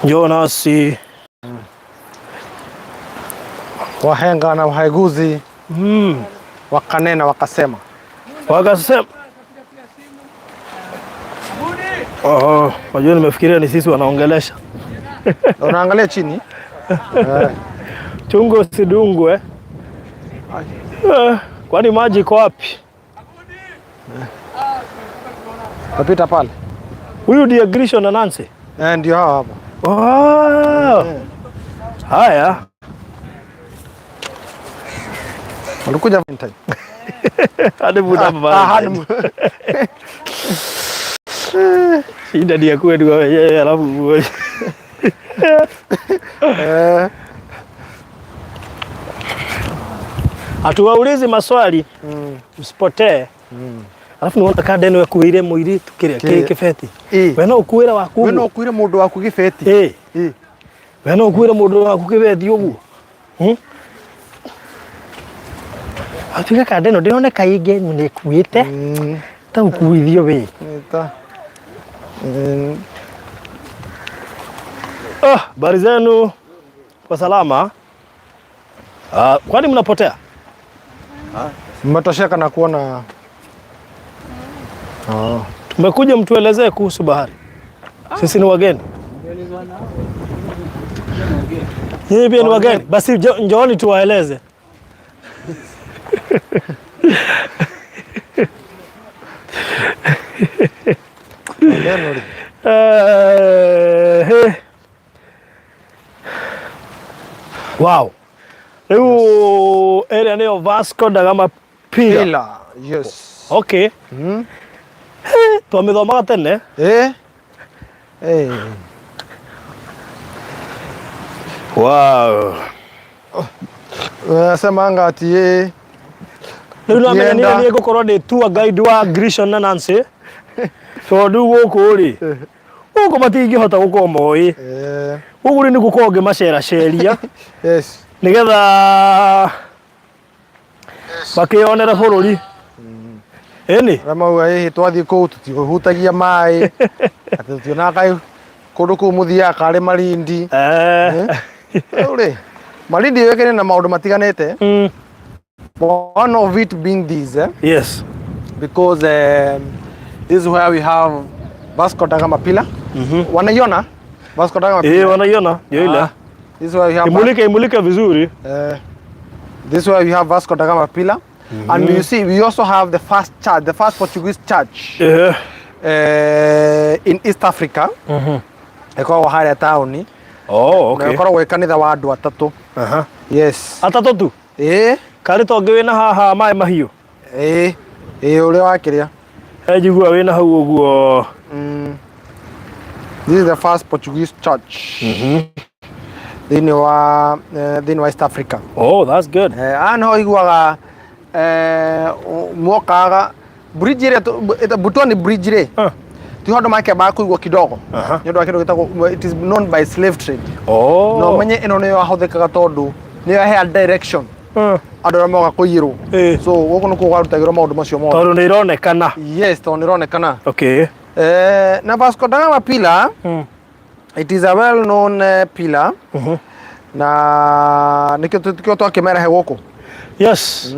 Jonasi wahenga na waheguzi wakanena wakasema wajua nimefikiria ni sisi wanaongelesha. Unaangalia chini. Chungu sidungwe. Kwani maji iko wapi? Napita pale. Huyu ndiye Grisho na Nancy? Ndio hao hapa. Haya. Walikuja vintage. Hadi muda mbaya. Shida dia kwetu yeye alafu atuwaulizi maswali msipotee. Alafu niona kadeno ya kuire muiri tukiria kifeti. Wena ukuira waku. Wena ukuira mundu waku gifeti. Wena ukuira mundu waku kifeti uguo. Atuika kadeno ndone kaige ni kuite. Ta ukuithio we. Habari zenu kwa salama. Kwani mnapotea? Mmetosheka na kuona. Tumekuja mtuelezee kuhusu bahari. Sisi ni wageni. Nyinyi pia ni wageni. Basi njooni tuwaeleze. Wow. Leo area ni Vasco da Gama Pila. Yes. Okay. Twamithoma tene. Wow. Semanga ati Leo na ni gukorwo ni tour guide wa Grisho na Nancy. So ndu guku ri. Guku matingihota gukorwo moi. Guku ni gukorwo ngimacera ceria. Yes. Nigetha bakionera bururi. Eni. Rama twathi kuu tutihutagia mai. Atuona kai kundu ku muthia kare Malindi. Ure. Malindi yekene na maundu matiganete. One of it being this, Yes. Because this is where we have Vasco da Gama Pillar. Wanaiona? Vasco da Gama Pillar. Wanaiona. Ndio ile. This is where we have imulika vizuri. This is where we have Vasco da Gama Pillar. And you see, we also have the first church, the first Portuguese church in East Africa. Eko haya town. Oh, okay. Na korwo kanitha wa andu atatu. Yes. Atatu tu? Kari tonge wina haha mai mahiu. Ule wakiria. Njigua wina hau uguo. This is the first Portuguese church. In West Africa. Oh, that's good. Ano iguaga mwokaga bridge ile butoni bridge ile. Ti hondo make ba kuigwa kidogo. Nyondo wa kidogo gitagwo, it is known by slave trade. No menye ino ne yahuthikaga tondu ni ya direction. Andu ra moga kuirwo. So guku ni kugarutagirwo maundu macio mo. Tondu ni ironekana. Yes, tondu ni ironekana. Okay. Na Vasco da Gama Pillar, it is a well known pillar. Na nikio twakimera he guku. Yes.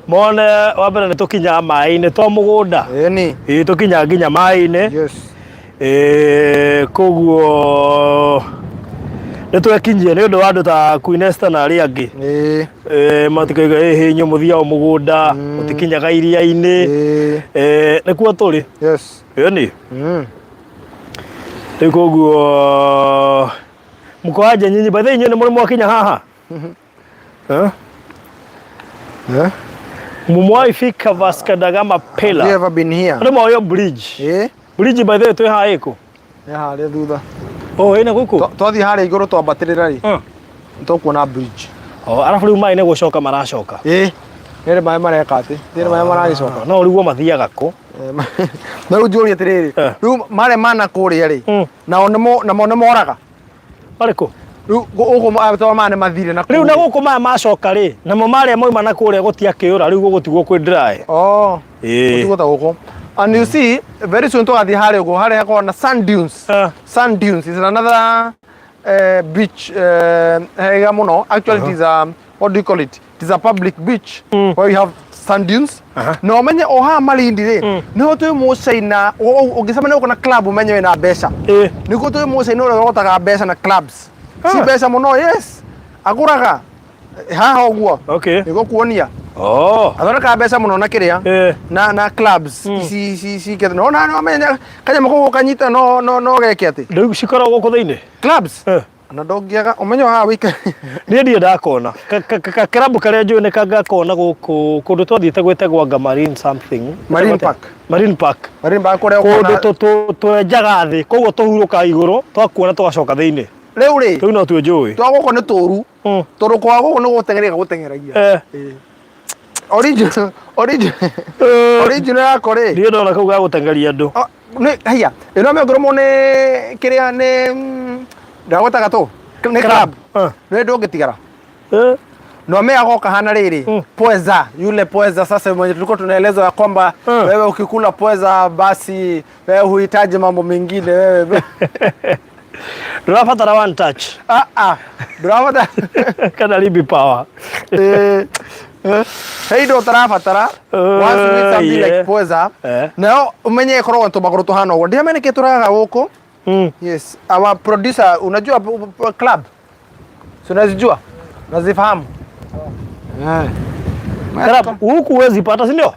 Mone wabere ni tukinya mai-ini twa mugunda. Ni. Tukinya nginya mai-ini. Yes. Koguo ni twekinyie ni undu wa andu ta Queen Esther na ari angi. Matikaiga hinyo muthia o mugunda, mutikinyaga iria-ini. Nikuo turi. Yes. Ni. Koguo mukoaje nyinyi by the way ni muri mwakinya haha? Mumwai fika Vasco da Gama Pillar. Have you ever been here? Ndio moyo bridge. Bridge by the way twi ha iko. Ha ri thutha. Ina guku. Twathi hari iguru twambatirira ri. Tukuona bridge. Arafu riu mai ne gucoka maracoka. Nere mai mareka ati. Nere mai maracoka. No riu mathiaga ku. Na riu njuri atiriri. Riu mare mana kuria ri. Na mo moraga. Mariko. Riu guku mane mathire na riu na guku maya macoka ri. Na mo mare moima na kuria gutia kiura riu gugutigwo kwi dry. Gutigwo ta guku. And you see, very soon to at the Harego, Harego on the sand dunes. Sand dunes is another beach hega muno. Actually it is what do you call it? It is a public beach where you have sand dunes. No menye oha Malindi re. No to mo say na ogisema na kuna club menye na besa. Niko to mo say no rota besa na clubs. Si besa muno yes. Aguraga. Ha hogwo. Okay. Niko kuonia. Oh. Adora ka besa muno na kiria. Na clubs. Si ke no menye kanya mako kanyita no gekete. Ndio shikara goko thiine. Clubs. Na dogiaga umenyo ha wika ni ndio ndakona karabu kare njui ne kanga kona guku kundu twathiite gwetagwa Marine something Marine Park kore kundu twenjaga thi koguo tuhuruka iguru twakuona tugacoka thiini riu ri tu no twenjui twaguko ni turu turu kwa guko ni gutengeragia original yakore ndio ndona kau ga gutengeria andu ni haya ino me ngoromo ne kiria ne ndagutaga tu ni club ni ndungitigara no me agoka hana riri pweza yule pweza sasa mwenye tulikuwa tunaelezwa kwamba wewe ukikula pweza basi wewe huhitaji mambo mengine wewe Drafatara one touch Dravata kana libi power hey do tarafatara once with something like pweza now umenye koro to bagoro to hano ndio mene keturaga huko. Yes, our producer unajua club. So unazijua? Unazifahamu? Club huku huwezi pata, si ndio?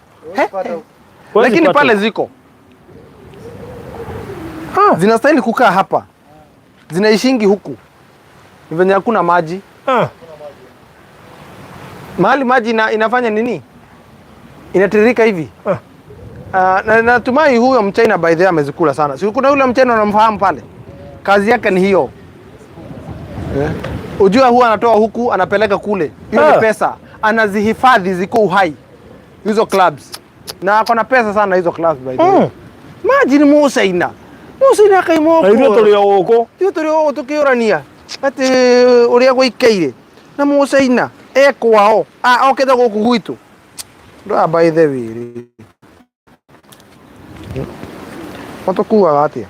Lakini pale ziko. Zinastahili kukaa hapa. Zinaishingi huku. Ni venye hakuna maji. Mahali maji inafanya nini? Inatiririka hivi. Na natumai huyo Mchina by the way amezikula sana. Si kuna yule Mchina unamfahamu pale? Kazi yake ni hiyo. Ujua huwa anatoa huku anapeleka kule. Hiyo ni pesa. Anazihifadhi ziko uhai. Hizo clubs. Na akona pesa sana hizo clubs by the way. Maji ni Musaina. Musaina kaimoko. Na hiyo tulio huko. Hiyo tulio tukiorania. Ati uria gwikeire. Na Musaina ekwao. Oketha guku gwitu. Ndo by the way. Quanto cuba atia?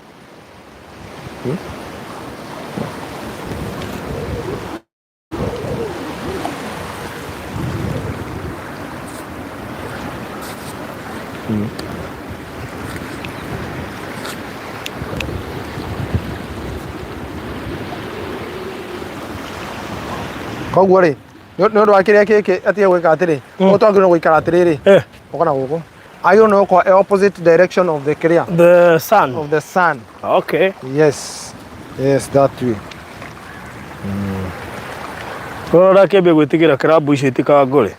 Koguo ri no ndo akiria kiki atia gwika atiri utongiro gwikara atiriri ukona guku I don't know opposite direction of the career. The sun. Of the sun. Okay. Yes. Yes, that way. Kora kebe gwitigira club ici itikagore.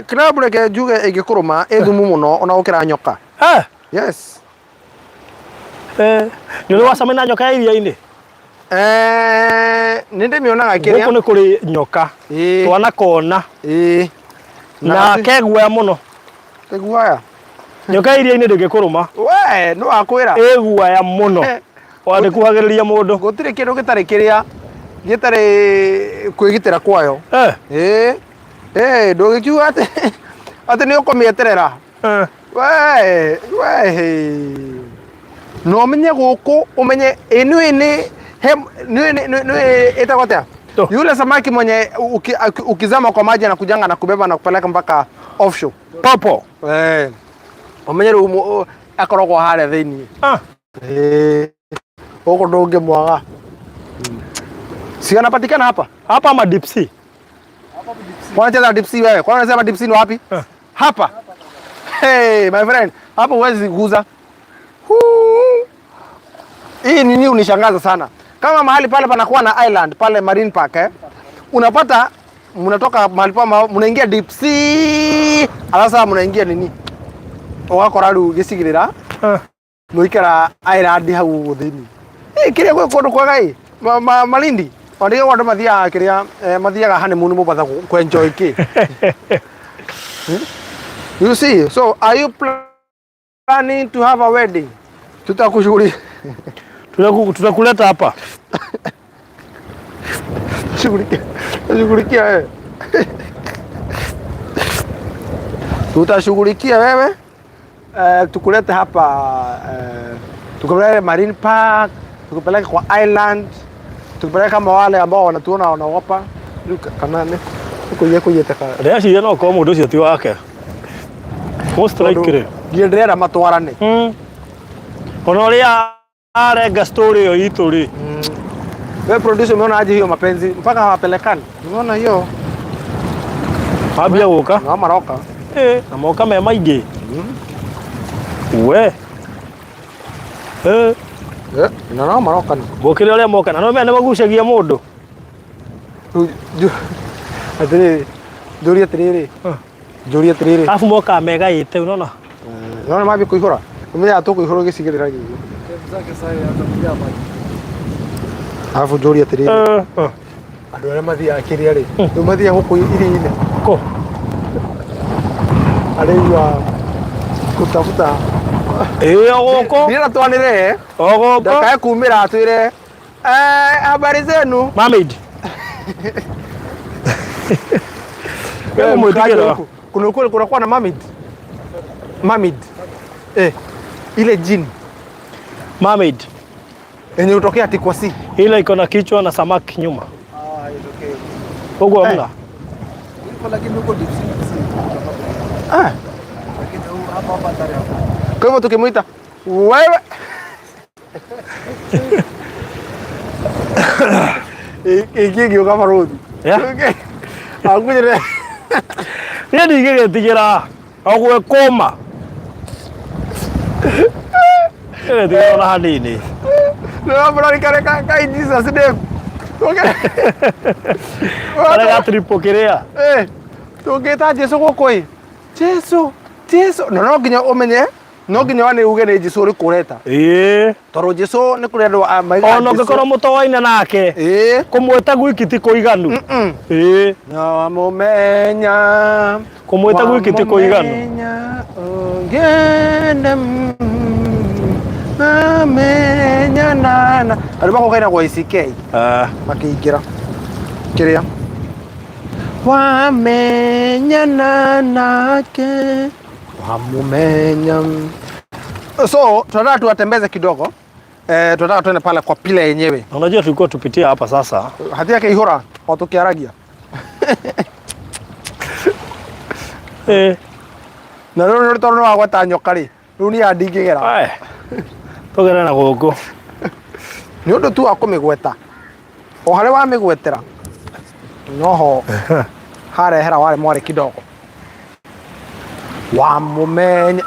Club reke njuge igikuruma ethumu muno ona ukira nyoka. Yes. Ni ro wasamena nyoka iria-ini. Ninde mionaga kiria. Guku ni kuri nyoka. Twana kona. Na kegwa muno. Kegwa nyoka iria-ini ndingikuruma we no akwira eguaya muno wande kuhagiriria mundu gutire kindu gitari kiria gitari kwigitira kwayo ndugikiuga ati ni ukomieterera we no menye guku umenye ni itakotea yule samaki mwenye ukizama kwa maji na kujanga na kubeba na kupeleka mpaka offshore popo umenye akorogwo hare thiini uko ndunge mwaga si anapatikana hapa ama deep sea Kwanza deep sea wewe kwanza unasema deep sea ni wapi hapa hey my friend hapa huwezi kuguza hii nini unishangaza sana kama mahali pale panakuwa na island pale Marine Park unapata mnatoka mahali pa mnaingia deep sea alasa mnaingia nini wakora ru gisigirira muikara island hau thini kiria gwe kundu kwa gai Malindi ondiga wandu mathia kiria mathiaga honeymoon mubatha ku enjoy ki you see so are you planning to have a wedding tutakushughuli tutakuleta hapa shughulikia tutashughulikia wewe tukulete hapa tukupeleke Marine Park tukupeleke kwa island tupeleka wale ambao wanatuona wanaogopa kana ni kuyeteka Ndio ciria no ko mundu ucio ti wake most likely ngiendelea matwarane ona uria arenga story yo itu ri wewe producer umeona aje hiyo mapenzi mpaka hawapelekani umeona hiyo abia guka na maroka na moka me maingi we na maroka bokire uria moka na no me ne bagucagia mundu atiri Juria tiriri afu moka mega ite unaona unaona mabi kuihura kumenya atukuihura gicigirira gigi afu Juria tiriri andu aria mathia akiria ri ndu mathia huku iri-ini ko ariwa kutafuta ogoko nira twanire ogoko ndakae kumira atwire habari zenu Mohamed wewe mwitikira kuna kwa na Mohamed ile jini Mohamed yenye utokea Tikwasi ile iko na kichwa na samaki nyuma it's okay huko hamna lakini huko deep sea lakini hapa tayari kwa hivyo tukimuita wewe ikigio kama rodi okay akujire ni ndigetigira ogwe koma ndigera na hanini no bro kare kai Jesus name okay kare ga tripo kiria tugita Jesu gukui Jesu no nginya umenye no nginya wane uge ni Jesu ri kureta toro Jesu ni kurendo maiga ono ngikoro mutowaina nake kumweta gwikiti kuiganu no mumenya kumweta gwikiti kuiganu ngende amenya nana ari bako kaina kwa ICK makiingira kiria wamenyana nake wamumenya. So tunataka tuwatembeze kidogo tunataka tuende pale kwa pile yenyewe. Unajua tulikuwa tupitia hapa sasa hati yake ihora watukiaragia na rero toro wa gwata nyokari runi ya ndingigera togera na gogo ni undu tu akumigweta o hare wa migwetera noho harehera wale mwari kidogo wamumenya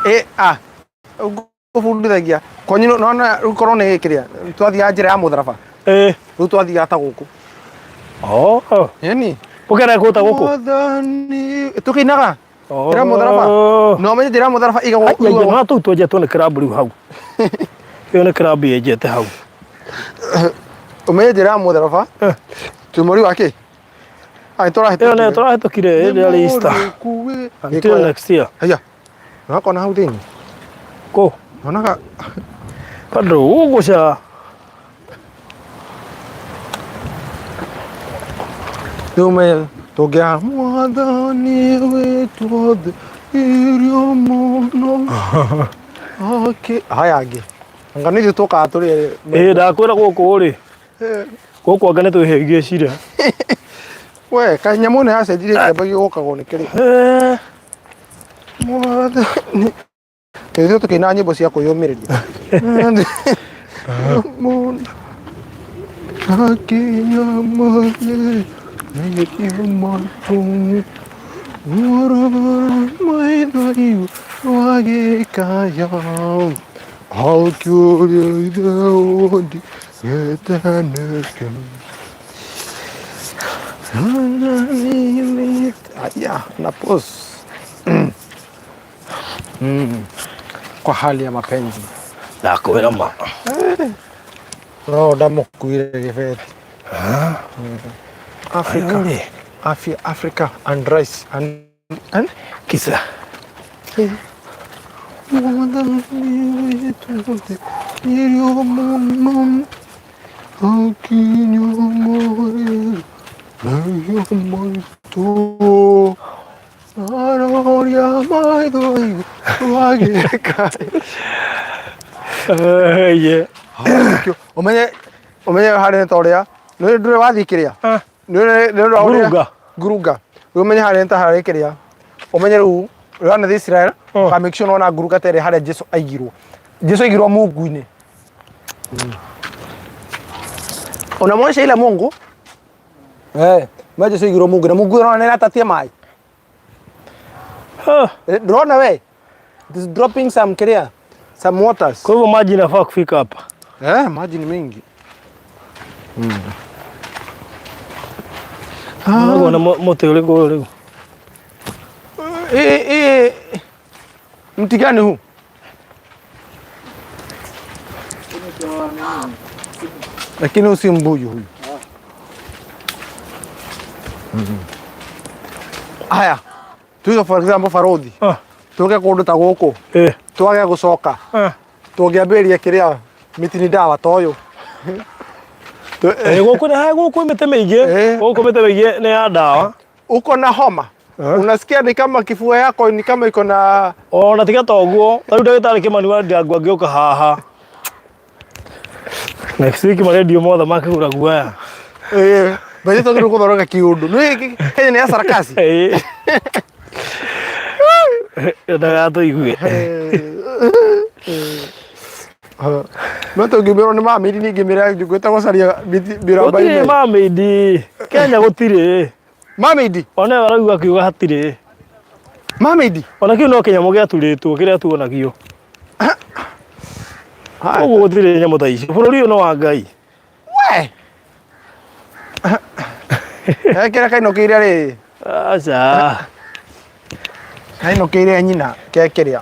gufundithagia konyi nona rukorwo ni gikiria twathia njira ya mutharaba ru twathia ta guku yani ukera kuta guku tukinaga njira mutharaba no menye njira mutharaba iga no tu twaje tuone club riu hau yo ne club yejete hau umenye njira mutharaba tumuri wake tora hitukire ile ali Easter until next year haya nako na hau thini ko onaga padro uguca tume togea mwathani wetu irio muno okay haya angi ngani tuka turi ndakwira guku ri guku angane tuhigie cira we kanyamu ne hacenjirie kĩamba gĩgũkagwo nĩ kĩrĩ mwathani ithuĩ tũkĩina nyĩmbo cia kwĩyũmĩrĩria akinyamare nĩkĩmatũ maitho wagĩkaya hakĩũria ithe wondi gĩteneke ya na pos kwa hali ya mapenzi ndakwira ma no ndamukuire gibeti Africa and rice and kisa umenye haria toria No ndure wathikiria. Gurunga. Gurunga. Umenye hare nta hare kiria. Umenye ru rana the Israel. Ka make sure na gurunga tere hare Jesu aigirwo. Jesu aigirwo Mungu-ini. Ona mwacha ila Mungu. Jesu aigirwo Mungu na Mungu ona atatia mai. Drona we. It is dropping some kiria. Some waters. Kwa hivyo maji inafaa kufika hapa. Maji ni mingi. Unaona moto ule go. Mti gani huu? Lakini usi mbuyu huyu. Haya. Tuiga for example farodi. Tuge kundu ta guku. Twage gucoka. Tungĩambĩrĩria kĩrĩa miti ni dawa toyo. Guku na guku mite mĩingĩ. Guku mite mĩingĩ ni ya dawa. Uko na homa. Unasikia ni kama kifua yako ni kama iko na na tiga toguo. Tariũ ndagĩtarĩ Kimani wa Ndangũ angĩũka haha. Next week maredio mothe makĩgũra guaya. Basi tũgĩrĩ gũthoroga kiũndũ. Nĩ Kenya ni ya sarakasi. Ndagatũigue. No tũngĩmĩrwo nĩ mamĩdi ningĩmĩra gwĩtagwo caria mĩramba ĩmwe. Gũtirĩ mamĩdi. Kenya gũtirĩ. Mamĩdi? Ona barauga kiuga hatirĩ. Mamĩdi? Ona kiu no kĩnyamũ gĩatũrĩtwo kĩrĩa tuonagio. Ũguo gũtirĩ nyamũ ta icio. Bũrũri ũyũ no wa Ngai. We! Kĩrĩa kainũkĩire rĩ. Aca. Kainũkĩire nyina kĩrĩa.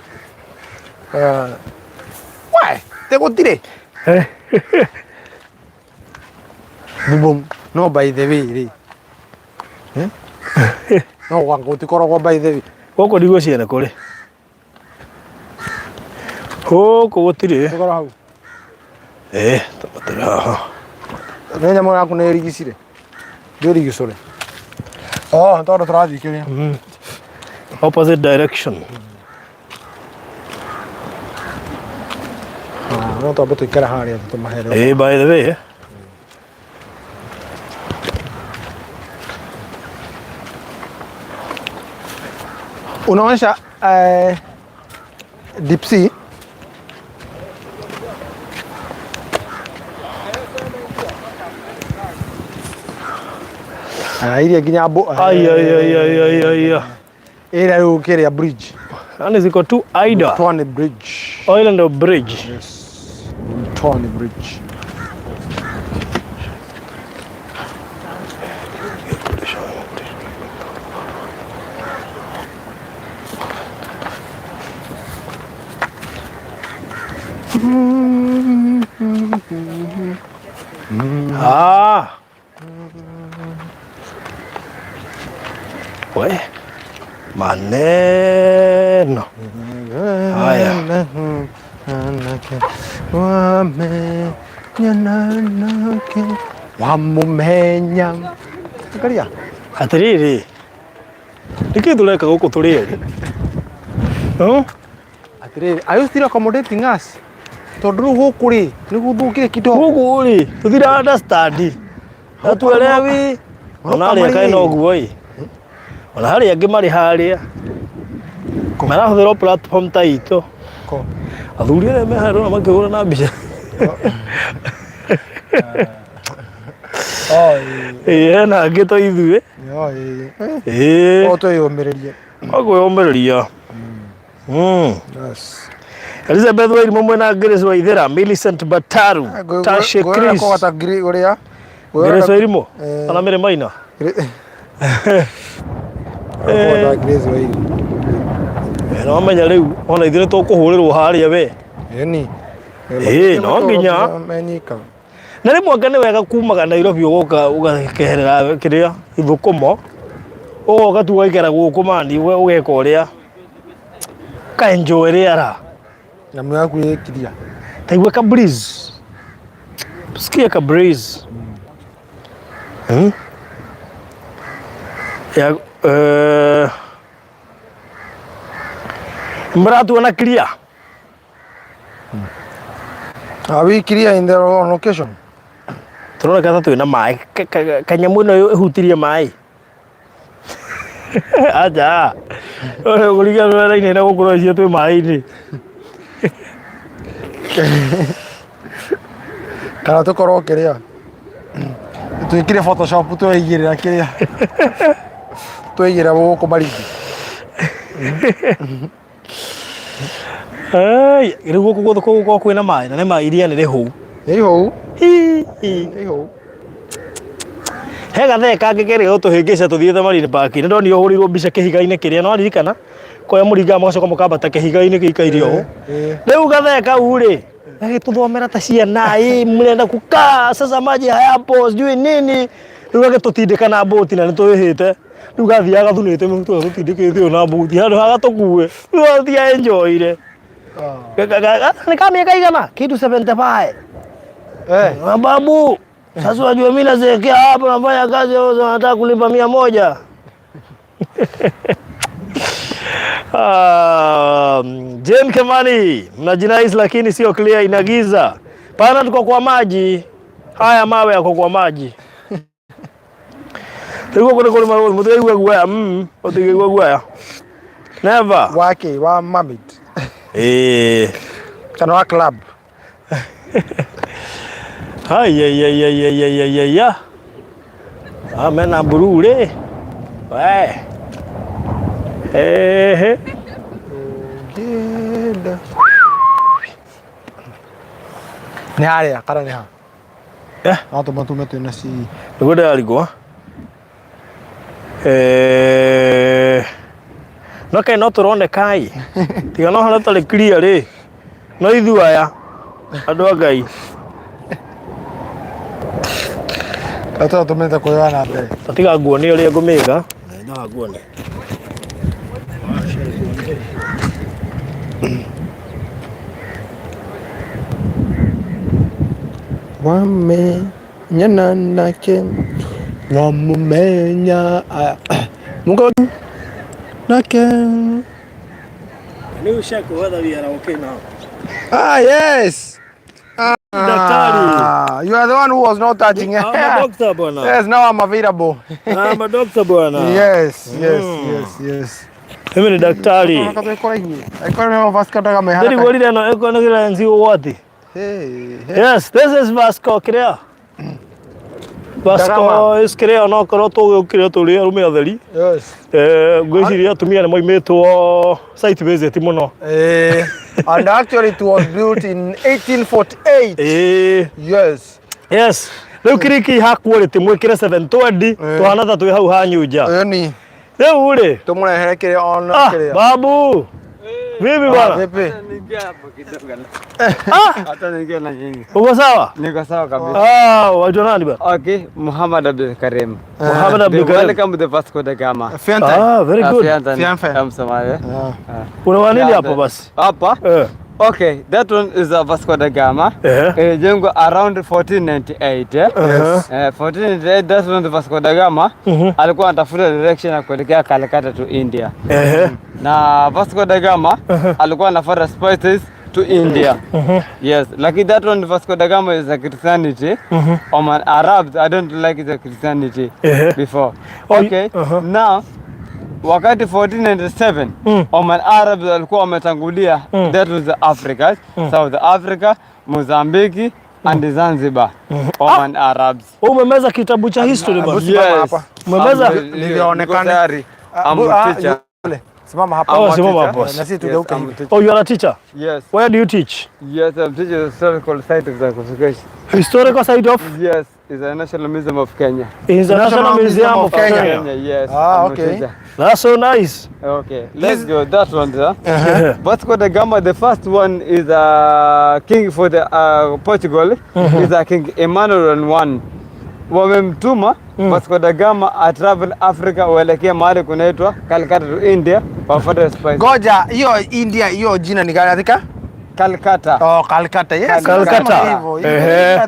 We! Tegũtirĩ. Bubum. No by the way rĩ. No gwangu gũtikoragwo by the way. Gũkũ ndigwo ciene kũrĩ. Gũkũ gũtirĩ. Tũkorwo hau. Tũbatĩra haha. Nĩ nyamũ yaku nĩ ĩrigicire. Ndĩrigicũre. Tondũ tũrathiĩ kĩrĩa. Opposite direction. No twambe tũikare harĩa tũmahere. By the way. Unaonyesha deep sea. Iria nginya Ai. Ira rĩu kĩrĩa bridge. Yani ziko tu Aida. Mtwani bridge. Island Bridge. Yes. Mtwani bridge. We. Maneno. Haya. Wamumenya. Angalia. Atiriri. Niki tuleka guku turiri. Atiriri. Are you still accommodating us? Tondu guku ri ni guthukire kidogo. Guku ri tuthira understand. Atuelewi. Ona ria kai no guo i. Ona harĩa angĩ marĩ harĩa marahũthĩra platform ta itũ. Athuri arĩa me harĩa makĩhũra na mbica. Na angĩ ta ithuĩ. Twĩyũmĩrĩrie. Kwĩyũmĩrĩria. Elizabeth Wairimũ mwena Grace Waithera, Millicent Bataru, Tashe Chris. Grace Wairimũ ona Mĩrĩ Maina. No menya rĩu ona ithuĩ tũkũhũrĩrwo harĩa we. No nginya. Na rĩmwe nĩ wega kumaga Nairobi ũgoka ũgakeherera kĩrĩa ithũkũmo. Ũgoka ũgaikara gũkũ mani ũgeka ũrĩa ka enjoy rĩera. Nyamũ yaku ĩkiria. Taigua ka breeze. Sikia ka breeze. Mratuona clear. Are we clear in the location? Turona kata tu na mai kanyamu no hutirie mai. Aja. Guriga rora ine na gukura cio tu mai ni. Kana tukorwo kiria. Tuikire Photoshop tuigirira kiria. Tuigira guku baridi. Ai, rigo guku kwina mai na mai iria ni rihu. Rihu. Hi. Rihu. He gathe kange keri utuhingica tuthiete marine park ni ndoni uhurirwo mbica kihiga-ini kiria no ririkana koya muringa magacoka mukambata kihiga-ini gikaire o riu gathe kau ri agituthomera ta ciana murenda kukaa sasa maji hayapo sijui nini riu agitutindika na boti na nitwihite riu gathiaga gathunite mutu tutindikite na boti handu hagatukue riu athia enjoyire ni kama kaigana kitu 75 babu. Sasa wajua mimi nazekea hapa nafanya kazi nataka kulipa 100. Jem Kemani, mnajinais lakini sio clear inagiza. Pana tuko kwa maji. Haya mawe yako kwa maji. Tuko kule mawe mutego gwa otige gwa. Never. Wake wa mamit. Kana wa club. Ay. Amena burure. We. Genda. Ni haya, kana ni ha. Watu matume tu nasi. Ngoda alikuwa. No kai no turone kai. Tiga no hala tale clear ri. No ithu aya. Andu agai. Ata tumenda kuona mbere. Tatiga nguoni uri ngumiga. Nda nguoni. Wame nyana nake wamumenya Mungu nake. Ni ushako whether we are okay now. Yes. Daktari. You are the one who was not touching. I'm a doctor bwana. Yes, now I'm available. I'm a doctor bwana. Yes. Mimi ni daktari. Ndio goli na eko na kila nzi wote. Yes, this is Vasco Crea. Vasco is Crea no koroto Crea tuli rume atheri. Yes. Gwiciria atumia na moimetwo site visit muno. And actually it was built in 1848. Yes. Riu kiriki ha quality mwikire 720 tuhana ta twi hau ha nyunja. Ni. Riu ri tumurehere kire on kire. Babu. Vipi bwana? Vipi? Hata ningia na nyingi. Uko sawa? Niko sawa kabisa. Waitwa nani bwana? Okay, Muhammad Abdul Karim. Muhammad Abdul Karim. Welcome to the Vasco da Gama. Very good. I'm Somalia. Una nini hapo basi? Hapa? Okay, that one is a Vasco da Gama. Jengo around 1498. Yes. 1498, that's when the Vasco da Gama alikuwa anatafuta direction ya kuelekea Calcutta to India. Na Vasco da Gama alikuwa anafuata spices to India. Yes, like that one Vasco da Gama is a Christianity. Oman Arabs, I don't like the Christianity before. Okay, now wakati 1497 Oman Arabs walikuwa wametangulia, that was the Africa, South Africa, Mozambique and Zanzibar. Oman Arabs. Umemeza kitabu cha history bwana? Yes. Umemeza? Nilionekana. I'm a teacher. Simama hapa. Simama hapa. Na sisi tugeuke. Oh, you are a teacher? Yes. Where do you teach? Yes, I'm teaching the historical site of the Constitution. Historical site of? Yes, it's a National Museum of Kenya. It's a National Museum of Kenya. Yes. Okay. That's so nice. Okay, let's go. That one, sir. Vasco da Gama, the first one is a king for the Portugal. Is a King Emmanuel I. Wamemtuma Vasco da Gama a travel Africa uelekea mahali kunaitwa Calcutta to India wafuate spice. Goja, hiyo India, hiyo jina ni gani atika? Calcutta. Oh, Calcutta. Yes. Calcutta.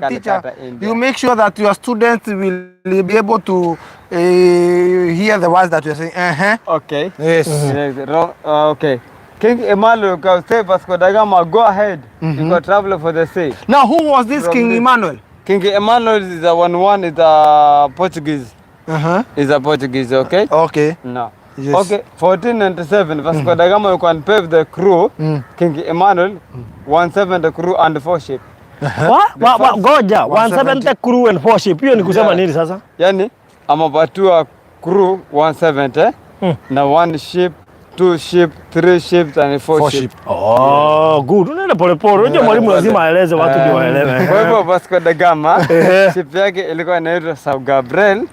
Teacher, you make sure that your students will be able to hear the words that you are saying. Okay. Yes. Okay. King Emmanuel say Vasco da Gama, go ahead. You go travel for the sea. Now, who was this King Emmanuel? King Emmanuel is a one is a Portuguese. Is a Portuguese, okay? Okay. No. Yes. Okay, 1497, Vasco da Gama, you can pave the crew, King Emmanuel, 170 crew and 4 ship. Goja, 170 crew and 4 ship. Hiyo ni kusema nini sasa? Yani, amapatua crew 170, na 1 ship, 2 ship, 3 ships and 4 ship. Oh, good. Unaenda pole pole. Unajua mwalimu lazima aeleze watu ndio waelewe. Kwa hivyo Vasco da Gama, ship yake ilikuwa inaitwa Sao Gabriel.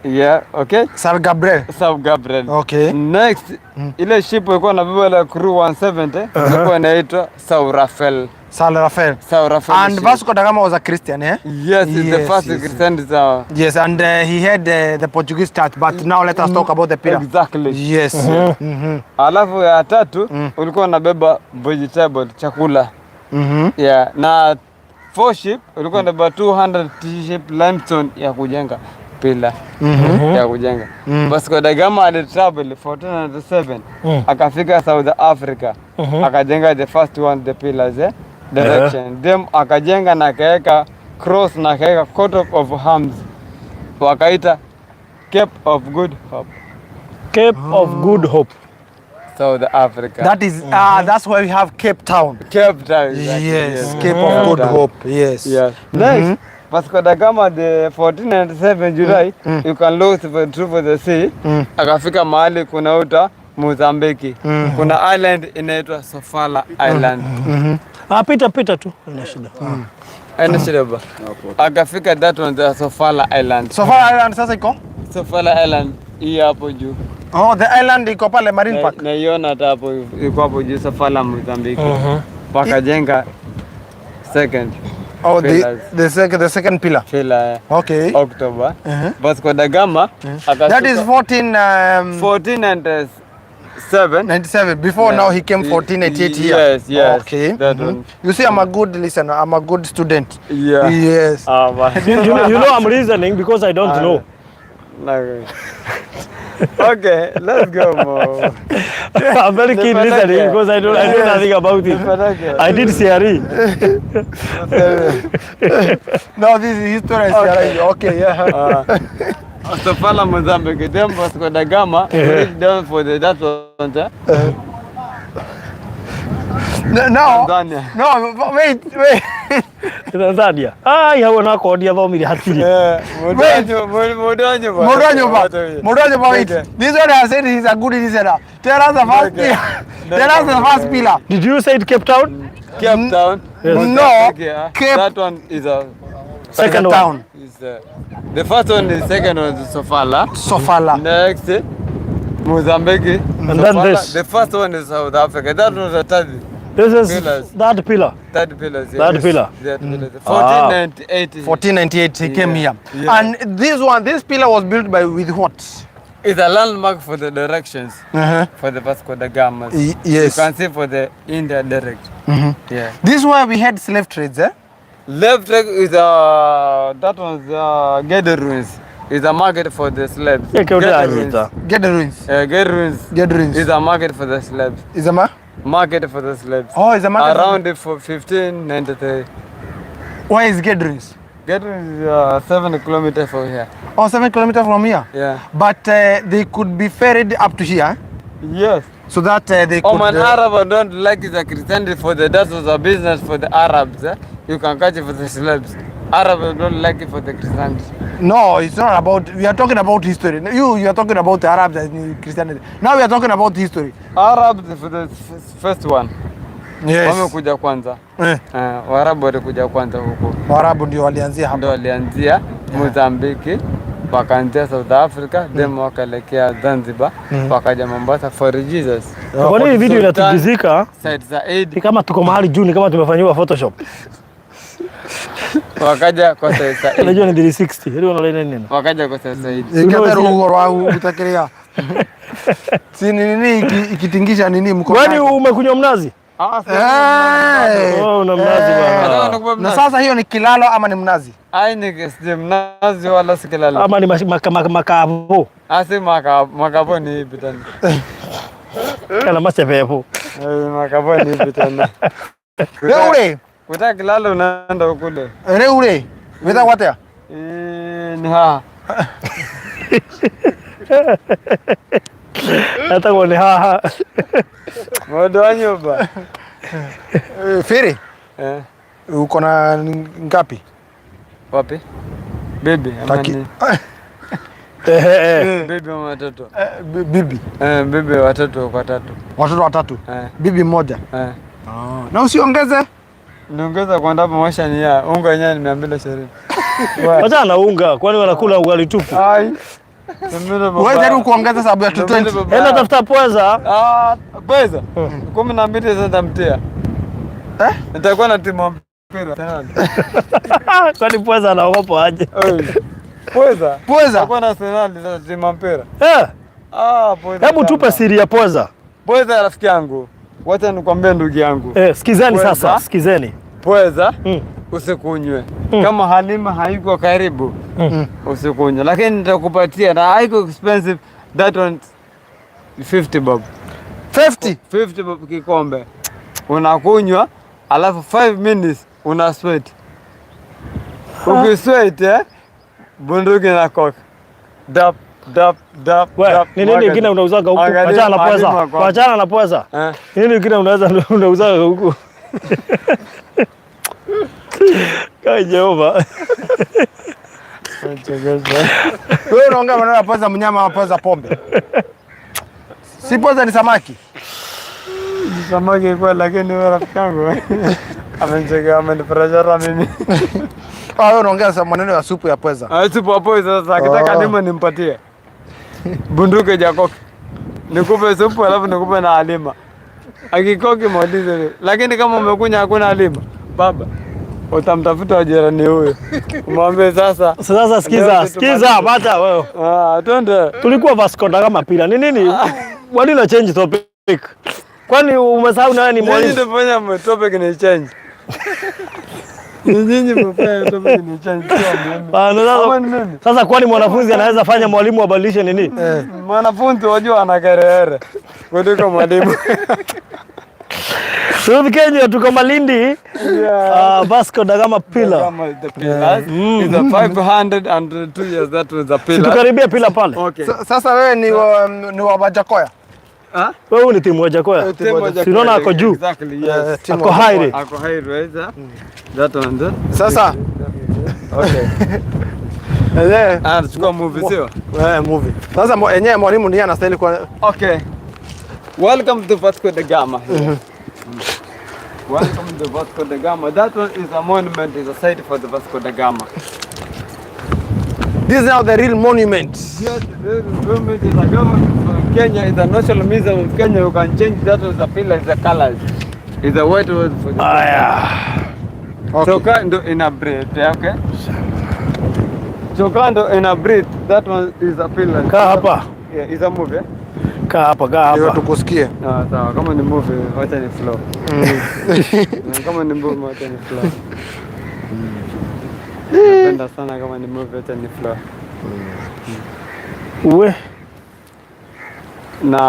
Yeah, okay? Sao Gabriel. Sao Gabriel. Okay. Next, ile ship ilikuwa inabeba ile crew 170, ilikuwa inaitwa Sao Rafael. Sao Rafael. Sao Rafael. And Vasco da Gama was a Christian, eh? Yes, the first Christian is yes, and he had the Portuguese church, but now let us talk about the pillar. Exactly. Yes. Alafu ya tatu ulikuwa unabeba vegetable, chakula. Yeah, na 4 ship ulikuwa unabeba 200 ship limestone ya kujenga pillar. Ya kujenga. Vasco da Gama alitravel 1497 akafika South Africa. Akajenga the first one, the pillars, direction. Them akajenga na kaeka cross na kaeka coat of arms. Wakaita Cape of Good Hope. Cape of Good Hope. South Africa. That is that's why we have Cape Town. Cape Town. Exactly. Yes, Cape of Good Hope. Yes. Yes. Next, Vasco da Gama, the 1497 July, you can look through the sea. Akafika mahali kunauta Mozambiki. Kuna island inaitwa Sofala Island. Pita tu. Ina shida. Haina shida ba. Akafika that one, the Sofala Island. Sofala Island sasa iko? Sofala Island hii hapo juu. Oh, the island iko pale Marine Park. Na iona hata hapo iko hapo juu Sofala Mozambiki. Wakajenga second. Oh, the second pillar. Pillar. Okay. October. Vasco da Gama. That is 1497. Before now he came 1488 here. Yes. Okay. That one. You see, I'm a good listener. I'm a good student. Yeah. Yes. You know I'm reasoning because I don't know. Okay, let's go more. I'm very keen listening because I know nothing about it. I did CRE. No, this is history. Okay, yeah. Sofala Mozambique, then Vasco da Gama reached down for the that one. No, Tanzania. no, wait. Tanzania. Hawa na kodi thomire hatiri. Modonyo, wait. This one I said he's a good listener. Tell us the first pillar. Tell us the first pillar. Did you say it Cape Town? Cape Town. Yes. No, Cape. That one is a second town. Is the first one is second one is Sofala. Next, Mozambique. And then this. The first one is South Africa. That was the third. This is pillars. That pillar. Third pillars. Yes. That pillar. That pillars. 1498. He came here. Yeah. And this pillar was built with what? It's a landmark for the directions for the Vasco da Gama. Yes. You can see for the India direct. Yeah. This is where we had slave trades, eh? Left leg is that one's Gede ruins. It's a market for the slabs. Get the ruins. Get ruins. It's a market for the slabs. Is a market for the slabs. Oh, it's a market around it for 1593. Why is Get ruins? Get ruins is 7 kilometers from here. Oh, 7 kilometers from here. Yeah. But they could be ferried up to here. Yes. So that they could. An Arab don't like the Christianity for the that was a business for the Arabs. You can catch it for the slabs. Arabs don't like it for the Christianity. No, it's not about. We are talking about history. You are talking about the Arabs and Christianity. Now we are talking about history. Arabs for the first one. Yes. Wamekuja kwanza. Waarabu walikuja kwanza huko. Waarabu ndio walianzia hapa. Ndio walianzia Mozambique, wakaanzia South Africa, then wakaelekea Zanzibar, wakaja Mombasa for Jesus. Kwa nini video inatigizika? Side za Eid. Kama tuko mahali juu, kama tumefanywa Photoshop. Wakaja kwa sasa Eid. Unajua ni 360. Hilo unaona nini? Wakaja kwa sasa Eid. Ikatero wangu utakelea. Si nini ikitingisha nini mko? Kwani umekunywa mnazi? Oh, una mnazi bwana. Na sasa hiyo ni kilalo ama ni mnazi? Ai ni mnazi wala si kilalo. Ama ni makabo. Asi makabo ni hivi tena. Kana masepepo. Makabo ni hivi tena. Reure. Kutaka kilalo unaenda ukule. Reure. Weta watea? Ni ha. Hata ngone ha. Modanyo ba. Feri? Uko na ngapi? Wapi? Bibi amani. Bibi watoto. Bibi. Bibi watoto kwa tatu. Watoto watatu? Bibi moja. Na usiongeze? Niongeza kwa ndapo maisha ni ya unga yenyewe ni 220. Wacha na unga, kwani wanakula ugali tupu? Ai. Wewe jaribu kuongeza sababu ya 220. Enda tafuta pweza. Pweza. 12 sasa tamtia. Nitakuwa na timu mpira tena. Kwani pweza anaogopa aje? Pweza. Pweza. Nitakuwa na Arsenal sasa timu mpira. Pweza. Hebu tupe siri ya pweza. Pweza rafiki yangu. Wacha nikwambie ndugu yangu. Sikizeni sasa, sikizeni. Pweza usikunywe. Kama Halima haiko karibu, usikunywe. Lakini nitakupatia na haiko expensive, that one 50 bob. 50 bob kikombe. Unakunywa, alafu 5 minutes una sweat. Ukisweat bunduki na koka. Dap. Ni nini kingine unauzaga huko? Achana na pweza. Achana na pweza. Nini kingine unauzaga huko? Kai Jehova. Wewe unaongea maneno ya pweza mnyama au pweza pombe? Si pweza ni samaki. Ni samaki kwa lakini wewe rafiki yangu. Amenjega amenifurahisha mimi. Wewe unaongea maneno ya supu ya pweza. Supu ya pweza sasa akitaka Halima nimpatie. Bunduki jakoki. Nikupe supu alafu nikupe na Halima. Akikoki muulize. Lakini kama umekunya hakuna Halima, baba utamtafuta jirani huyo. Umwambie sasa. Sasa sikiza bata wewe. Twende. Tulikuwa Vasco da Gama pila. Ni nini? Why did you change topic? Kwani umesahau na ni mwalimu? Ndio fanya topic ni change. Nyinyi mfanye topic ni change. Sasa kwani mwanafunzi anaweza fanya mwalimu abadilishe nini? Mwanafunzi wajua ana kerere kuliko mwalimu. So Kenya tuko Malindi. Vasco da Gama pillar. Is a 502 years that was a pillar. Tukaribia pillar pale. Okay. Sasa wewe ni wa Wajakoya? Wewe ni timu Wajakoya. Sinaona ako juu. Exactly, yes. Ako high. Ako high, right? That one. Sasa. Okay. Chukua movie sio? Movie. Sasa yenyewe mwalimu ndiye anastahili kwa. Okay. Welcome to Vasco da Gama. Welcome to Vasco da Gama. That one is a monument, is a site for the Vasco da Gama. This is now the real monument. Yes, this monument is a government of Kenya. It's a national museum of Kenya. You can change that with the pillars, the colors. It's a white word for the Okay. Chokando in a breed, okay? Chokando in a breed, that one is a pillar. Kaa hapa. Yeah, it's a movie. Kaa hapa. Ndio tukusikie. Sawa, kama ni movie, wacha ni flow. Kama ni movie, wacha ni flow. Napenda sana kama ni movie, wacha ni flow. Uwe. Na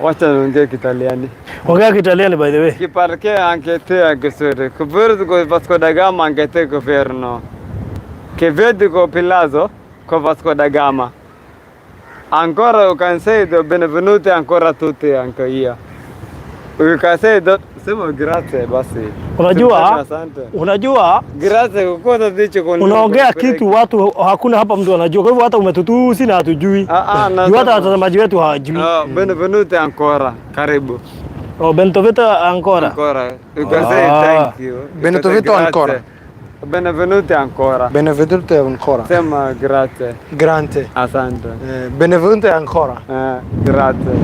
wacha niongee Kitaliani. Ongea Kitaliani by the way. Che perché anche te anche se coperto con Vasco da Gama anche te governo. Che vedi con Pilazzo con Vasco da Gama. Ancora you can say the benvenuti ancora tutti anche io. You can say that sema grazie basi. Unajua? Grazie kwa dicho con. Unaongea kitu watu hakuna hapa mtu anajua. Kwa hivyo hata umetutusi na hatujui. Hata watazamaji wetu hawajui. Benvenuti ancora. Karibu. Benvenuti ancora. Ancora. You can say thank you. Benvenuti ancora. Benvenuti ancora. Benvenuti ancora. Sema grazie. Grazie. Asante. Benvenuti ancora. Grazie.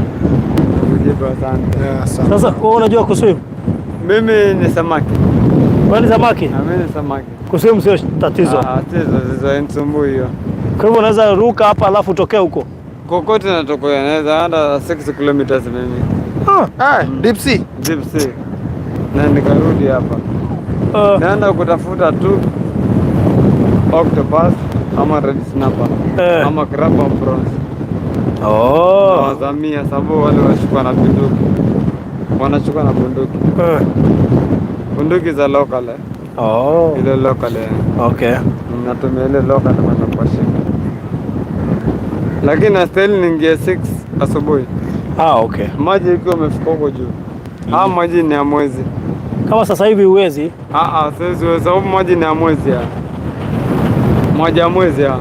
Ujibu asante. Sasa wewe unajua kuswim? Mimi ni samaki. Wewe ni samaki? Mimi ni samaki. Kuswim sio tatizo. Tatizo nisumbui hiyo. Kwa hivyo unaweza ruka hapa alafu utokee huko. Kokote natokea, naweza anda 6 kilometers mimi. Deep sea. Deep sea. Na nikarudi hapa. Naenda kutafuta tu octopus ama red snapper ama crab or prawns. Wazamia sababu wale wanachukua na bunduki. Wanachukua na bunduki. Bunduki za local. Oh. Ile local. Okay. Natumia ile local kama kwa shika. Lakini nastahili niingie 6 asubuhi. Okay. Maji ikiwa imefika huko juu. Maji ni ya mwezi. Kama sasa hivi uwezi? Sasa sababu maji ni ya mwezi ya. Maji ya mwezi ya.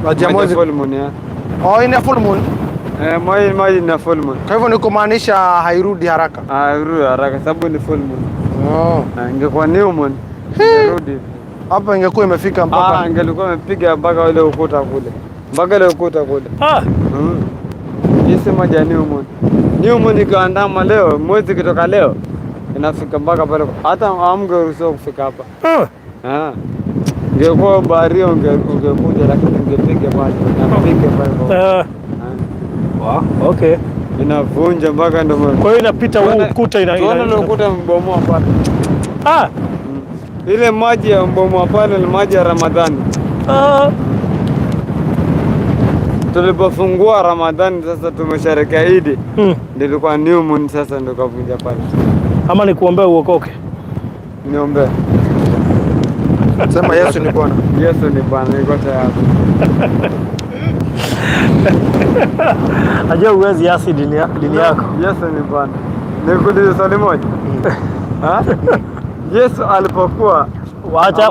Maji ya mwezi. Full moon ya. Ina full moon. Maji ni full moon. Kwa hivyo ni kumaanisha hairudi haraka. Hairudi haraka sababu ni full moon. Ingekuwa new moon. Hairudi. Hapa ingekuwa imefika mpaka. Ingelikuwa imepiga mpaka ile ukuta kule. Mpaka ile ukuta kule. Hii maji ya new moon. New moon ikaandama leo, mwezi kitoka leo. Inafika mpaka pale. Hata hamngeruhusiwa kufika hapa. Ingekuwa bahari ungekuja lakini ungepiga maji. Unapiga pale. Okay. Inavunja mpaka ndio. Kwa hiyo inapita huu ukuta Tunaona ukuta mbomoa pale. Ile maji ya mbomoa pale ni maji ya Ramadhani. Tulipofungua Ramadhani sasa tumesherehekea Eid. Nilikuwa new moon sasa ndio kavunja pale. Ama nikuombea uokoke? Niombe. Sema Yesu ni Bwana. Yesu ni Bwana, niko tayari. Ajua uwezi asi dini yako. Yesu ni Bwana. Nikuulize swali moja. Yesu alipokuwa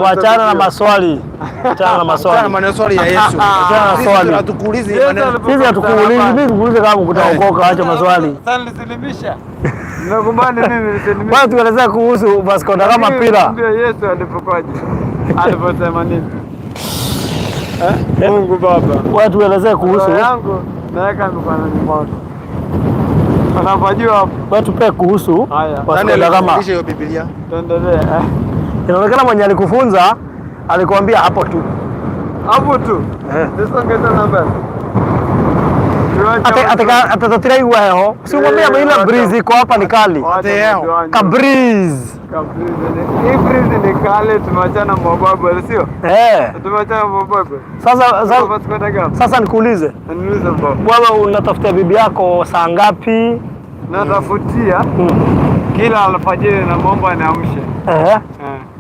wachana na maswali. Achana na maswali. Achana na maswali ya Yesu. Achana na swali. Hatukuulizi maneno. Sisi hatukuulizi, mimi nikuulize kama utaokoka, acha maswali. Sasa nilisilimisha. Nakubali mimi nilisilimisha. Bwana tuelezea kuhusu Vasco da Gama pila. Ndio Yesu alipokuwaje? Aliposema nini? Mungu Baba. Wewe tuelezee kuhusu yangu naweka mikononi mwako. Unapajua hapo. Wewe tupe kuhusu Vasco da Gama. Kisha hiyo Biblia. Tuendelee. Inaonekana mwenye alikufunza alikwambia hapo tu. Hapo tu. Nisongeza namba. Atatira iwa heho. Si umwambia bila breeze iko hapa ni kali. Ka breeze. Hii breeze ni kali, tumachana mbobo sio? Tumachana mbobo. Sasa nikuulize. Niulize mbobo. Wewe unatafutia bibi yako saa ngapi? Natafutia kila alfajiri na mambo anaamsha.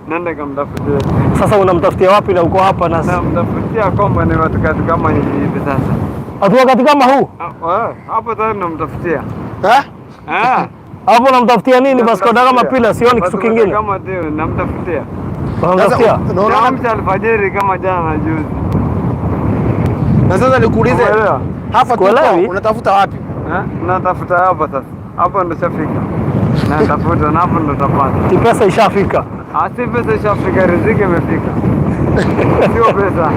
Nenda kamtafutia. Sasa unamtafutia wapi na uko hapa na namtafutia kwamba ni wakati kama hivi sasa. Wakati kama huu? Hapo tayari namtafutia. Hapo namtafutia nini Vasco da Gama pila, sioni kitu kingine. Kama ndio namtafutia. Unamtafutia? Naamsha alfajiri kama jana na juzi. Na sasa nikuulize. Hapa tu unatafuta wapi? Natafuta hapa sasa. Hapo ndo shafika. Natafuta na hapo ndo tapata. Pesa ishafika. Si pesa ishafika, riziki imefika. Sio pesa.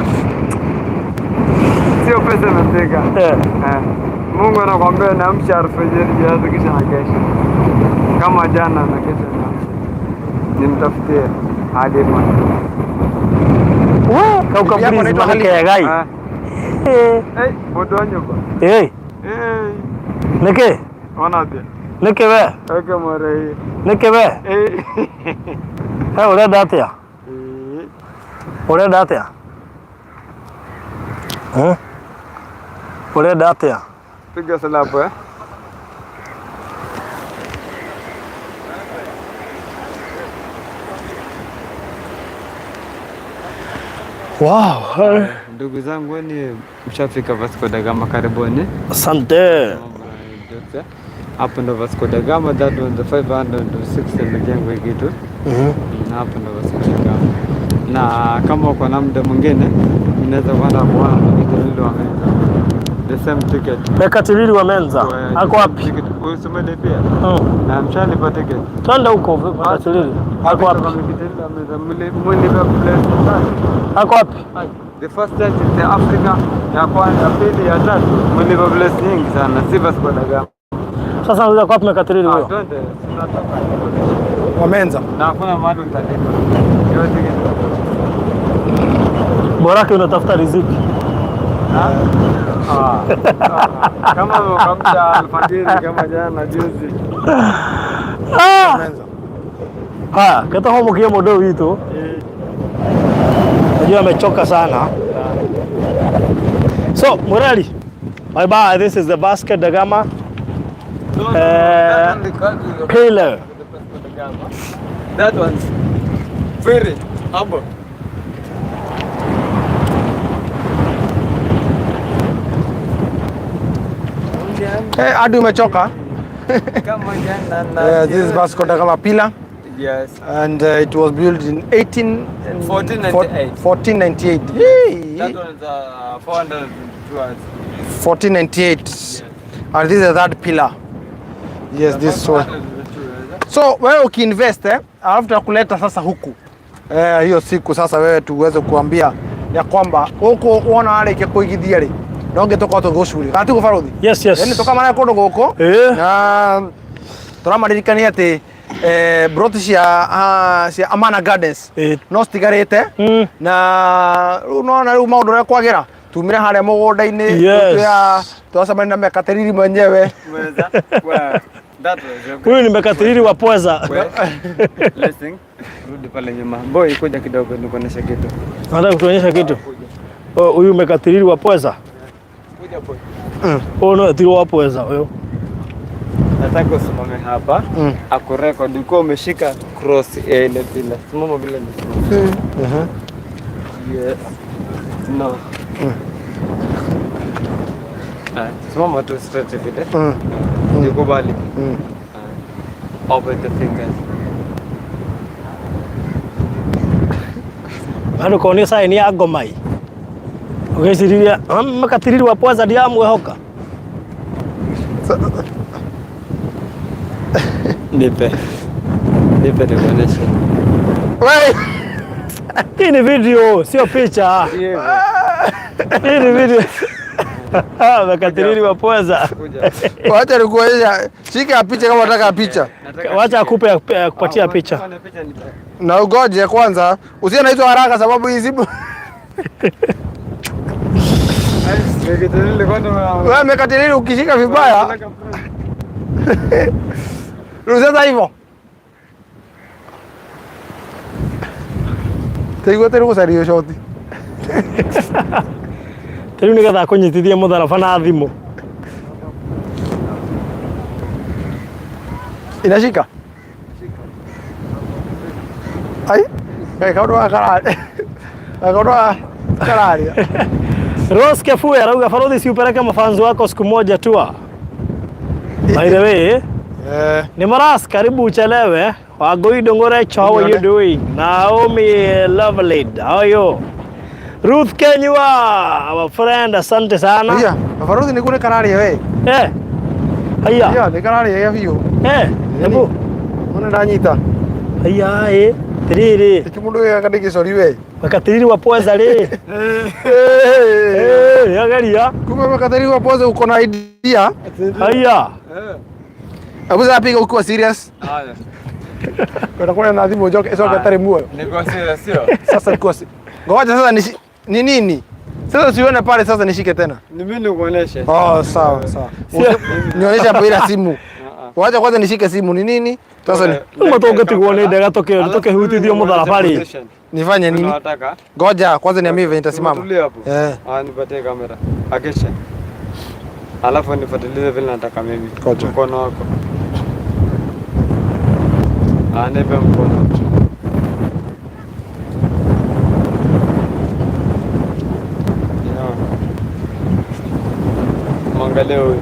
Sio pesa imefika. Mungu anakuambia naamsha alfajiri jiazi kisha na kesho. Kama jana na kesho naamsha. Nimtafutie hadi mwana. Kaukabrizi manake ya gai. Bodonyo ba. Neke? Wanabe. Neke we? Eke mare. Neke we? Ule datia? Ule datia? Ule datia? Piga salapo Wow. Ndugu zangu ni mshafika Vasco da Gama, karibuni. Asante. Hapo ndo Vasco da Gama, that was the 560 imejengwa kitu. Na hapo ndo Vasco da Gama. Na kama uko na muda mwingine unaweza kwenda kuona Mekatilili wa Menza. The same ticket. Mekatilili wa Menza. Ako wapi? Usomele pia. Na mshani pa ticket. Twende huko Mekatilili. Ako wapi? Mekatilili wa Menza. Mlipa place. Ako wapi? The first church in Africa, ya kwanza, ya pili, ya tatu. Mlipa place nyingi sana. Si Vasco da Gama. Sasa unaweza kwa Mekatilili huyo? Twende. Wa Menza. Na hakuna mahali utalipa. Yote Borake unatafuta riziki. Kama ukamja alfajiri kama jana na juzi. Kata homo kia modo wito. Najua amechoka sana. So, Murali. Bye bye. This is the Vasco da Gama pillar. That one's very Hapo. Hadi umechoka? Kama jana na. Yeah, this is Vasco da Gama pillar. Yes. And it was built in 1498. 1498. That was 402 hours. 1498. Yes. And this is the third pillar. Yes, this one. So wewe ukiinvest alafu tutakuleta sasa huku hiyo siku sasa wewe tuweze kuambia ya kwamba huko uona wale kikuigithia ri ndonge toka tugucuri ati gubaruthi. Yes, yes. Yani toka mana kundu guko na turamaririkania ati broti cia Amana Gardens no stigarite na unaona riu maundu ria kwagira tumire haria mugunda-ini twacamania na Mekateriri mwenyewe. Huyu ni Mekateriri wa pweza. Listen, rudi pale nyuma. Boy, kuja kidogo nikuonyesha kitu. Nataka kutuonyesha kitu. Huyu Mekateriri wa pweza. Kuja boy. No, tiro wa pweza huyo. Nataka usimame hapa. Akurecord uko umeshika cross ile bila. Simama bila nisimama. Yes. No. Simama tu straight vile. Nikubali. Open the fingers. Bado koni sai ni agomai. Ugeciria Mekateriri wa pweza ndia mwehoka. Nipe nikuonyeshe. Wewe Hii ni video, sio picha. Hii ni video. Mekateriri wa pweza. wacha nikuonyesha, shika picha kama unataka picha. Wacha akupe kupatia picha. Na ugoje kwanza, usiwe na hizo haraka sababu hizi wewe Mekateriri ukishika vibaya. Sasa hivyo. Tegwa gucario shoti. Riu ni getha kunyitithia mutharaba na thimu. Inashika? Ai, kaundu karari. Kaundu karari. Rose Kefue arauga Farodhi si upeleke mafanzi wako siku moja tu. By the way, ni Maras, karibu uchelewe. Wagoi Dongorecho, how are you doing? Naomi Lovely, how are you? Ruth Kenywa, our friend, asante sana. Iya, Farodhi ni kule karari wewe. Haya. Iya, ni karari ya hiyo. Hebu. Mbona ndanyita? Haya, tiriri. Kimundu ya kadiki sori wewe. Mekateriri wa pweza ri. Angalia. Kumbe Mekateriri wa pweza uko na idea. Haya. Hebu sasa piga ukiwa serious. Haya. Kuna na thimu joke sio katari muo. Niko serious sio? Sasa niko. Ngoja sasa ni nini? Sasa sione pale sasa nishike tena. Ni mimi nikuoneshe. Sawa. Nionyeshe hapo ile simu. Wacha kwanza nishike simu ni nini? Sasa ni umetoka tiguone ndega toke hutithio mutharabari. Nifanye nini? Unataka? Ngoja kwanza niambie venye nitasimama. Nipatie kamera. Hakisha. Alafu nifuatilie vile nataka mimi. Mkono wako. Nipe mkono. Mwangalie huyu.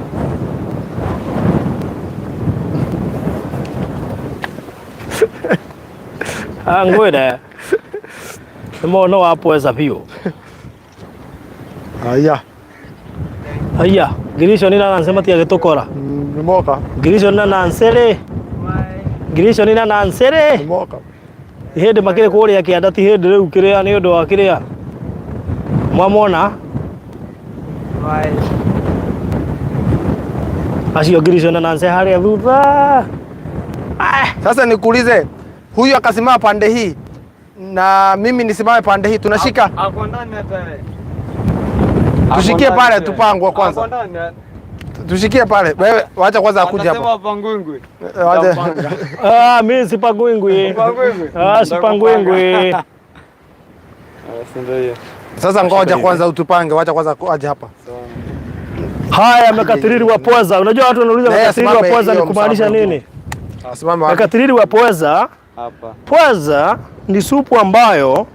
Ngwire. Mono wa pweza pio. Haya, Girisho nina nansema tia getokora. Moka. Girisho nina nansere. Girisho nina nansere. Moka. Hende makire kuria kianda ti hende riu kiria ni undu wa kiria. Mwamona? Acio Girisho nina nansere haria thutha. Sasa nikuulize, huyu akasimama pande hii na mimi nisimame pande hii, tunashika? Hapo ndani hata. Tushikie pale tupangwe kwanza. Tushikie pale. Wewe wacha kwanza akuja hapo. Anasema pangwingwi. Mimi si pangwingwi. Si pangwingwi. Sasa ngoja kwanza utupange, wacha kwanza aje hapa. Haya, Mekateriri wa pweza. Unajua watu wanauliza Mekateriri wa pweza ni kumaanisha nini? Simama. Mekateriri wa pweza Hapa. Pweza ni supu ambayo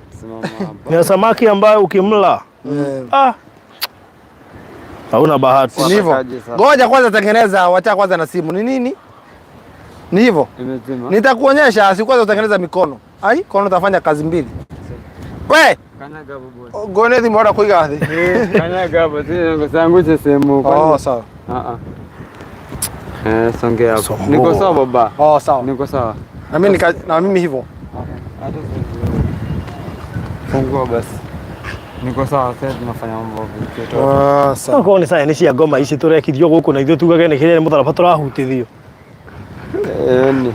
ni samaki ambayo ukimla hauna bahati. Ni hivyo. Ngoja kwanza tengeneza, wacha kwanza na simu. Ni nini? Ni hivyo. Nitakuonyesha, si kwanza utengeneza mikono. Ai, kono utafanya kazi mbili. We! Kanyaga bobo. Gone thi mwara kuiga thi. Kanyaga bobo, ngo sanguche sehemu. Oh, sawa. Songea hapo. Niko sawa baba. Oh, sawa. Niko sawa. Na mimi hivyo. Fungua basi. Niko sawa, sasa tunafanya mambo vipi? Sawa. Kwa ni sasa ni cia ngoma ici turekithio guku na ithuĩ tugage nĩ kĩrĩa mũtharaba tũrahutithio. Ni.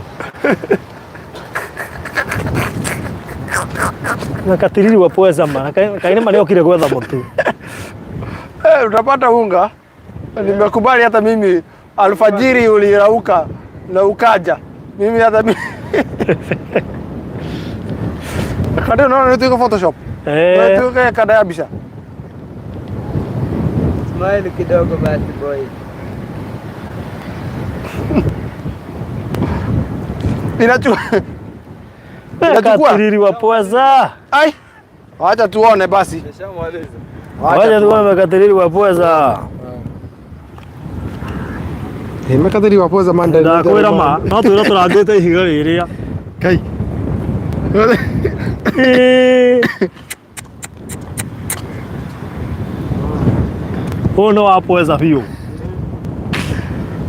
Na katiriri wa pweza ma kaini maneo kile gwetha mutu. Utapata unga. Nimekubali hata mimi alfajiri ulirauka na ukaja. Mimi hata mimi. Kada unaona tuko Photoshop. Tuko kada kabisa. Smile kidogo basi boy. Inachukua. Katiriri wa pweza. Ai. Acha tuone basi. Wacha tuone katiriri wa pweza. Mekathiri wa pweza manda. Ndakwĩra ma, no twĩra tũrangĩte ihiga rĩrĩa. Kai. Uno wa pweza biũ.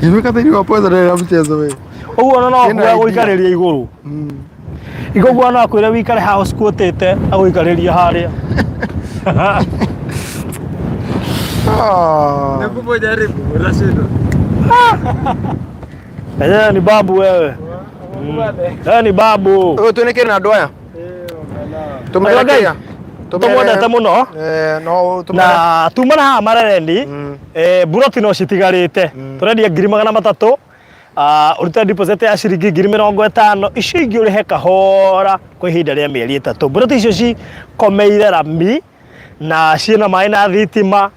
Mekathiri wa pweza ndio mchezo wewe. Ũguo no gũikarĩria igũrũ. Ikoguo no akwĩre wĩikare house kuotete agũikarĩria harĩa. Nakupo jaribu, unashindwa. Ni babu wewe. Ni babu. Wewe tuonekane na ndoya. Tumelekea. Tumwendete muno. No na tumana ha marerendi buroti no citigarite turendia 300 uruta deposit ya ciringi 50,000 icio ingi urihe kahora kwa ihinda rĩa mĩeri 3 buroti icio cikomeire rami na ciina maĩ na thitima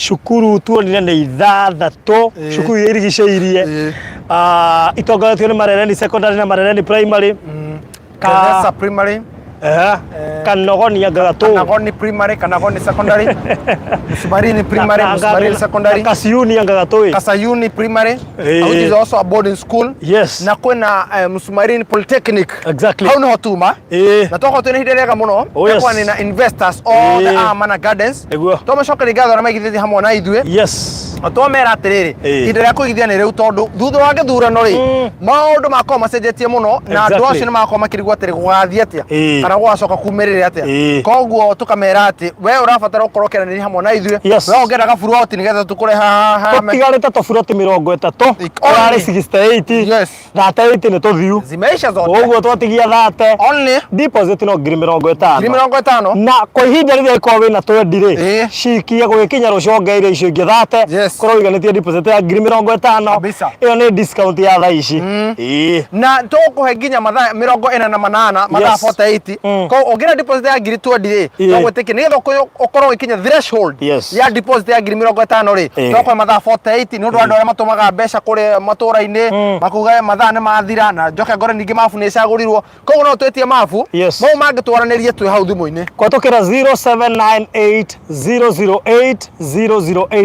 cukuru tuonire nĩ 6 cukuru irigicĩirie itongoretio nĩ Marereni secondary na Marereni primary Kanesa primary Kanogoni ya Gagato. Kanogoni primary, Kanogoni secondary. Musmarini primary, Musmarini secondary. Kasayuni ya Gagato. Kasayuni primary, which is also a boarding school. Yes. Na kuna Musmarini polytechnic. Exactly. Hau no tuma. Na toko tene hiderega muno. Kwa ni na investors all the Amana Gardens. Toma shoka ligatho na maigithia hamwe na ithue. Yes. Atomera atiriri ihinda ria kuigithia ni riu tondu thutha wa githurano ri maundu makoma macenjetie muno na andu acio ni makoma makirigwo atiri gwathie atia kana gwacoka kumirire atia koguo tukamera ati we urabatara ukorwo kenaniri hamwe na ithue we ongera gaburu oti nigetha tukure haha tigarite tuburoti 30 urari 68 yes thate 8 ni tuthiu zimeisha zote koguo twatigia thate only deposit no 50,000 na kwa ihinda rĩrĩa iko wina 20 ri cikia gũkinya rucongeire icio ingĩ thate korwo iganĩtie deposit ya 50,000 iyo ni discount ya thaa ici na tukuhe nginya mathaa 48 mathaa 48 ko ongira deposit ya 20 ri no gwĩtĩkia nigetha ukorwo ikinya threshold ya deposit ya 50,000 ri no kwa mathaa 48 ni undu andu arĩa matumaga mbeca kuri matũra-inĩ makuga mathaa nĩ mathira na njoke ngore ningĩ mabu nĩ cagũrirwo koguo no twetie mabu no mangĩtwaranĩrie twĩ hau thimũ-inĩ kwatũkĩra 0798 008 008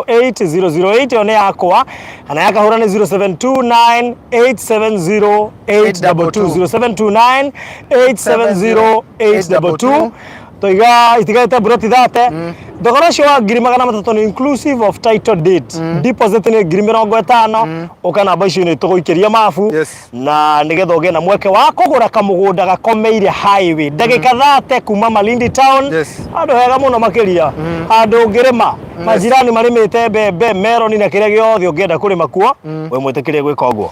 0798 one yakwa ana yakahura ni 0729 870 822 0729 870 822 toiga itigaite buroti thate thogora cio wa 300 ni inclusive of title deed deposit ni 50,000 ukana icio ni tuguikiria mabu na nigetha ugie na mweke wa kugura kamugunda gakomeire highway ndagika thate kuma Malindi town andu hega muno makiria andu ngirima majirani marimite mbembe meroni na kiria giothe ungienda kurima kuo we mwitikirie gwika uguo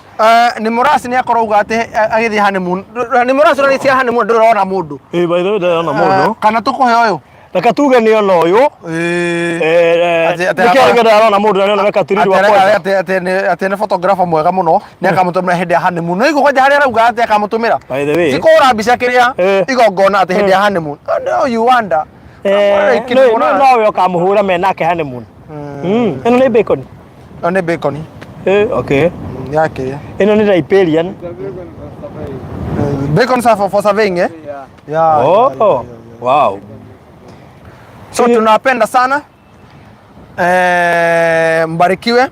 ni murasi ni akorauga ati agithii honeymoon ni murasi ni cia honeymoon ndurona mundu by the way ndurona mundu kana tukuhe uyu reka tuge ni ona uyu nikĩgera arona mũndũ na nĩona katiriri wa kwanza ati ni photographer mwega muno ni akamutumira hindi ya honeymoon no igũkwenja harĩa arauga ati akamutumira sikũra mbica kĩrĩa igongona ati hindi ya honeymoon no you wonder no ũkamũhũra menake honeymoon ĩno nĩ bacon ni bacon okay yake. Ino ni riparian. Bacon for surveying eh? Yeah. Oh. Wow. So tunawapenda sana. Mbarikiwe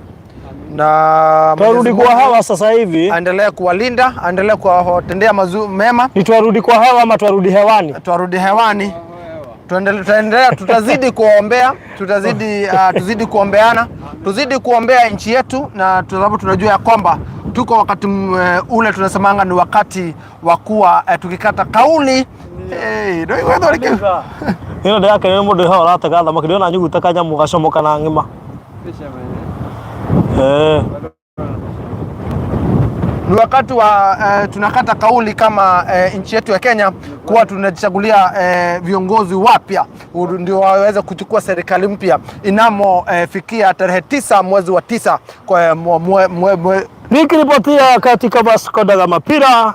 na turudi kwa hawa sasa hivi. Aendelee kuwalinda, aendelee kuwatendea mema. Ni turudi kwa hawa ama turudi hewani? Turudi hewani. Tutaendelea, tutazidi kuombea, tuzidi kuombeana, tuzidi kuombea nchi yetu, na sababu tunajua ya kwamba tuko wakati ule tunasemanga ni wakati wa kuwa tukikata kauli. Ndio hivyo ndio. Ino ndio yake ni mundu hawa ratagatha makiona nyugu takanya mugacomoka na ngima. Ni wakati wa tunakata kauli kama nchi yetu ya Kenya kuwa tunajichagulia viongozi wapya ndio waweze kuchukua serikali mpya fikia tarehe 9 mwezi wa 9 kwa nikiripotia katika Vasco da Gama Pira.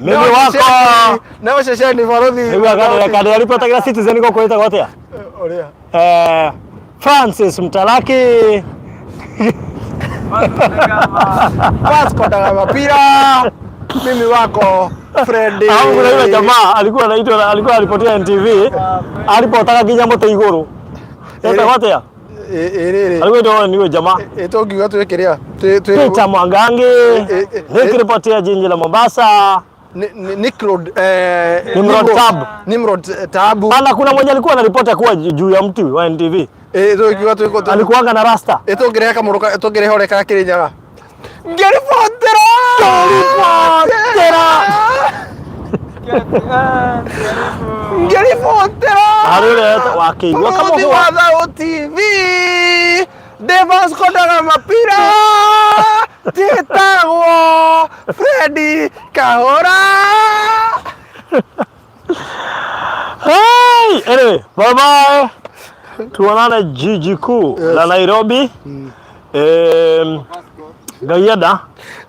Mimi wako na shesheni Farodhi. Mimi wakati alipotakia Citizen kwa kuita kotea. Francis Mtalaki. Vasco da Gama Pira. Mimi wako Freddy. Kuna yule jamaa alikuwa anaitwa, alikuwa alipotea NTV. Alipotaka kijambo ta iguru. Eta kotea. Alikuwa ni yule jamaa. Etogi watu wekeria. Peter Mwangangi. Nikiripotia jiji la Mombasa. Nimrod Tabu. Ana kuna mmoja alikuwa anaripoti kuwa juu ya mti wa NTV. Alikuwa na rasta. Etogerea kama muruka, etogerea hore ka kirinyaga. Gerifotera. Arule wakiigwa kama huwa TV. De Vasco da Gama Pira. Titago Freddy Kahora. Hey, anyway, bye bye. Tuonane jiji kuu la Nairobi. Gayada.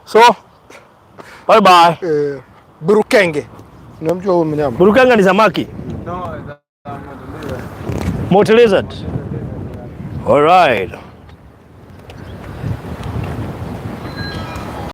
So, bye bye. Burukenge. Unamjua huyo mnyama? Burukenge ni samaki. No, Motor lizard. All right.